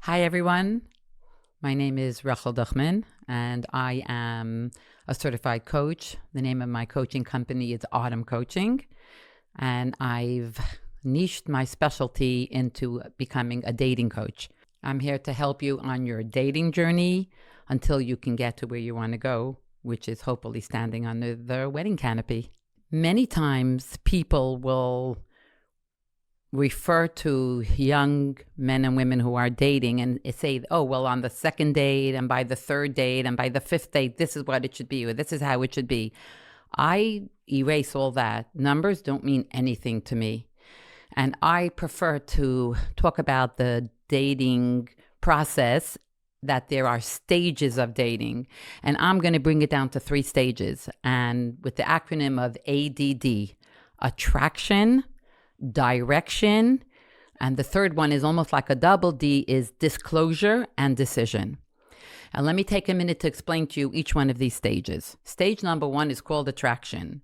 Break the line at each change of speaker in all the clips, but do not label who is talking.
Hi, everyone. My name is Rochel Duchman, and I am a certified coach. The name of my coaching company is Autumn Coaching, and I've niched my specialty into becoming a dating coach. I'm here to help you on your dating journey until you can get to where you want to go, which is hopefully standing under the wedding canopy. Many times people will refer to young men and women who are dating and say, oh, well, on the second date and by the third date and by the fifth date, this is what it should be, or this is how it should be. I erase all that. Numbers don't mean anything to me. And I prefer to talk about the dating process, that there are stages of dating. And I'm going to bring it down to 3 stages. And with the acronym of ADD, attraction, direction, and the third one is almost like a double D, is disclosure and decision. And let me take a minute to explain to you each one of these stages. Stage number 1 is called attraction.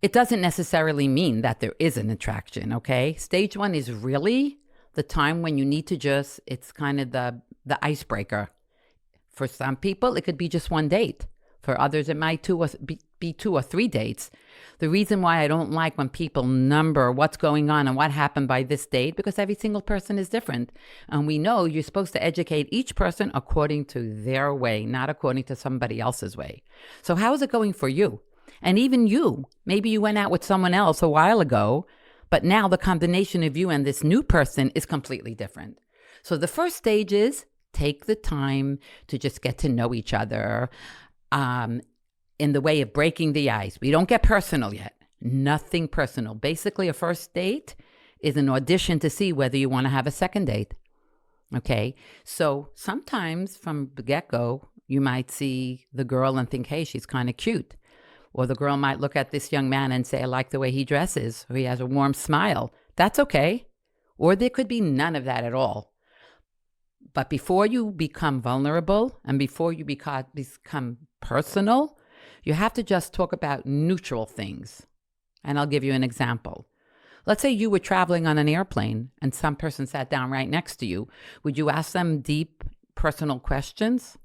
It doesn't necessarily mean that there is an attraction, okay? Stage 1 is really the time when you need to it's kind of the icebreaker. For some people, it could be just 1 date. For others, it might be 2 or 3 dates. The reason why I don't like when people number what's going on and what happened by this date, because every single person is different. And we know you're supposed to educate each person according to their way, not according to somebody else's way. So how is it going for you? And even you, maybe you went out with someone else a while ago, but now the combination of you and this new person is completely different. So the first stage is take the time to just get to know each other. In the way of breaking the ice. We don't get personal yet. Nothing personal. Basically, a first date is an audition to see whether you want to have a second date. Okay? So sometimes from the get-go, you might see the girl and think, hey, she's kind of cute. Or the girl might look at this young man and say, I like the way he dresses, or he has a warm smile. That's okay. Or there could be none of that at all. But before you become vulnerable and before you become personal, you have to just talk about neutral things. And I'll give you an example. Let's say you were traveling on an airplane and some person sat down right next to you. Would you ask them deep personal questions?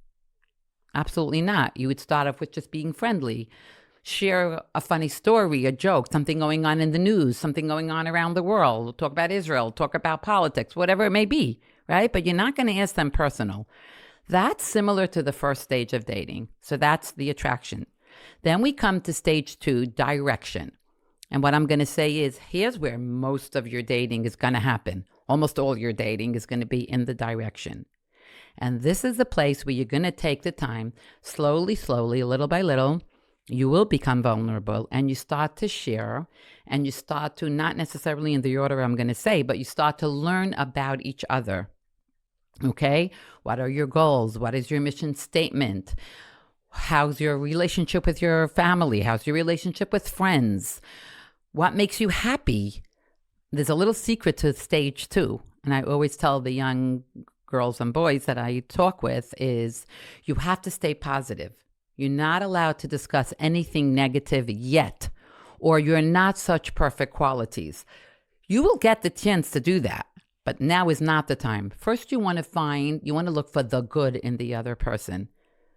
Absolutely not. You would start off with just being friendly. Share a funny story, a joke, something going on in the news, something going on around the world. Talk about Israel, talk about politics, whatever it may be, right? But you're not going to ask them personal. That's similar to the first stage of dating. So that's the attraction. Then we come to stage 2, direction. And what I'm going to say is, here's where most of your dating is going to happen. Almost all your dating is going to be in the direction. And this is the place where you're going to take the time, slowly, little by little, you will become vulnerable and you start to share and you start to, not necessarily in the order I'm going to say, but you start to learn about each other. Okay? What are your goals? What is your mission statement? How's your relationship with your family? How's your relationship with friends? What makes you happy? There's a little secret to stage 2. And I always tell the young girls and boys that I talk with is you have to stay positive. You're not allowed to discuss anything negative yet, or you're not such perfect qualities. You will get the chance to do that, but now is not the time. First, you want to look for the good in the other person.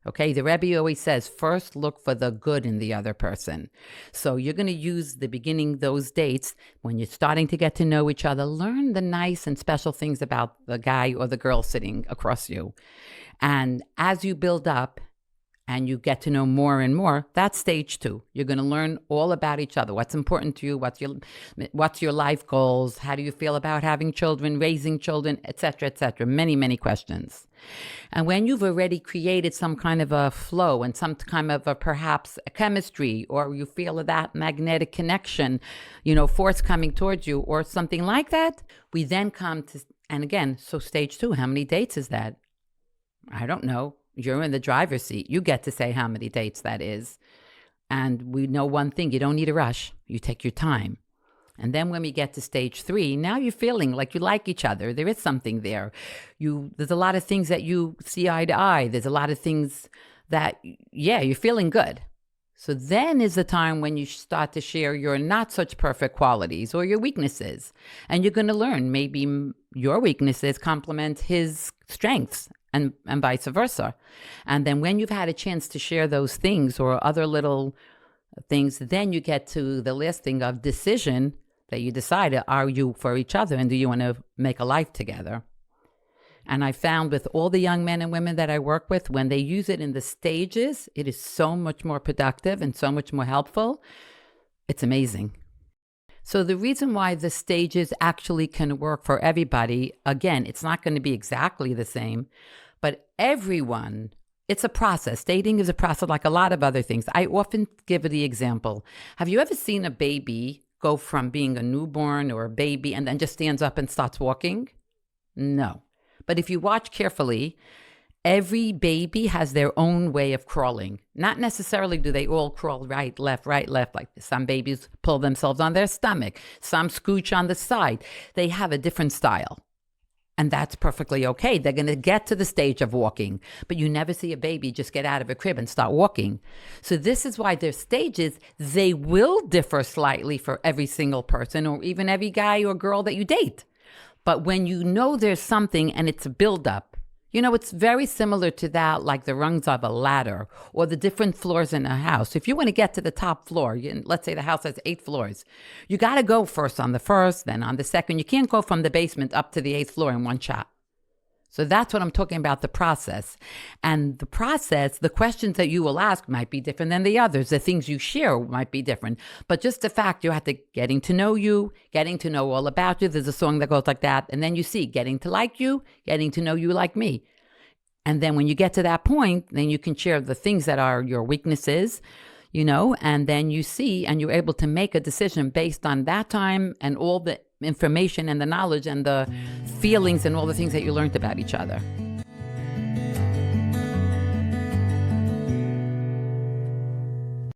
Okay, the Rebbe always says, first look for the good in the other person. So you're going to use the beginning, those dates, when you're starting to get to know each other, learn the nice and special things about the guy or the girl sitting across you. And as you build up and you get to know more and more, that's stage 2. You're going to learn all about each other. What's important to you? What's your life goals? How do you feel about having children, raising children, etc., etc.? Many, many questions. And when you've already created some kind of a flow and some kind of perhaps a chemistry, or you feel that magnetic connection, force coming towards you or something like that, we then come to, and again, so stage 2, how many dates is that? I don't know. You're in the driver's seat. You get to say how many dates that is. And we know one thing, you don't need a rush. You take your time. And then when we get to stage 3, now you're feeling like you like each other. There is something there. There's a lot of things that you see eye to eye. There's a lot of things that, you're feeling good. So then is the time when you start to share your not such perfect qualities or your weaknesses. And you're going to learn maybe your weaknesses complement his strengths and vice versa. And then when you've had a chance to share those things or other little things, then you get to the last thing of decision that you decide, are you for each other and do you want to make a life together? And I found with all the young men and women that I work with, when they use it in the stages, it is so much more productive and so much more helpful. It's amazing. So the reason why the stages actually can work for everybody, again, it's not going to be exactly the same, but everyone, it's a process. Dating is a process like a lot of other things. I often give the example. Have you ever seen a baby go from being a newborn or a baby and then just stands up and starts walking? No. But if you watch carefully, every baby has their own way of crawling. Not necessarily do they all crawl right, left, like this. Some babies pull themselves on their stomach. Some scooch on the side. They have a different style. And that's perfectly okay. They're going to get to the stage of walking. But you never see a baby just get out of a crib and start walking. So this is why their stages, they will differ slightly for every single person or even every guy or girl that you date. But when you know there's something and it's a buildup, it's very similar to that, like the rungs of a ladder or the different floors in a house. If you want to get to the top floor, let's say the house has 8 floors, you got to go first on the first, then on the second. You can't go from the basement up to the 8th floor in one shot. So that's what I'm talking about, the process. And the process, the questions that you will ask might be different than the others. The things you share might be different. But just the fact you have to getting to know you, getting to know all about you. There's a song that goes like that. And then you see getting to like you, getting to know you like me. And then when you get to that point, then you can share the things that are your weaknesses, and then you see and you're able to make a decision based on that time and all the information and the knowledge and the feelings and all the things that you learned about each other.